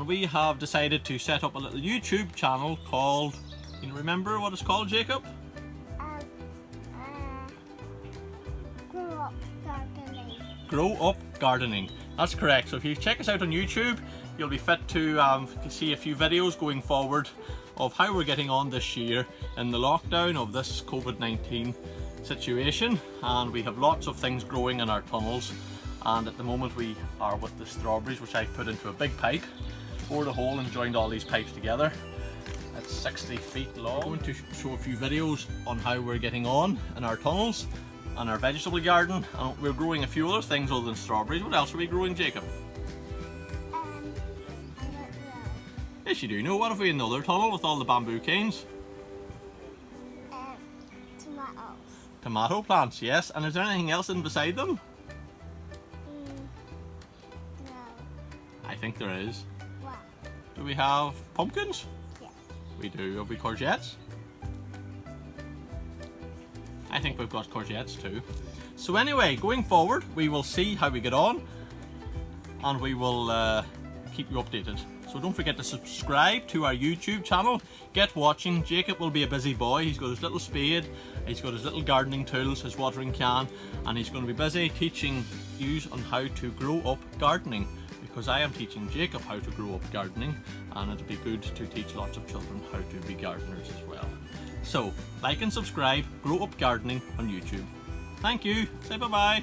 and we have decided to set up a little YouTube channel called, can you remember what it's called, Jacob? Grow Up Gardening. Grow Up Gardening. That's correct. So if you check us out on YouTube, you'll be fit to see a few videos going forward of how we're getting on this year in the lockdown of this COVID-19 situation. And we have lots of things growing in our tunnels, and at the moment we are with the strawberries, which I've put into a big pipe, bored a hole and joined all these pipes together. It's 60 feet long. I'm going to show a few videos on how we're getting on in our tunnels and our vegetable garden, and we're growing a few other things other than strawberries. What else are we growing, Jacob? I don't know. Yes, you do know. What have we in the other tunnel with all the bamboo canes? Tomatoes. Tomato plants, yes. And is there anything else in beside them? No. I think there is. What? Do we have pumpkins? Yeah. We do. Have we courgettes? I think we've got courgettes too. So anyway, going forward, we will see how we get on, and we will keep you updated. So don't forget to subscribe to our YouTube channel. Get watching. Jacob will be a busy boy. He's got his little spade, he's got his little gardening tools, his watering can, and he's going to be busy teaching you on how to grow up gardening, because I am teaching Jacob how to grow up gardening, and it'll be good to teach lots of children how to be gardeners as well. So like and subscribe, Grow Up Gardening on YouTube. Thank you. Say bye-bye.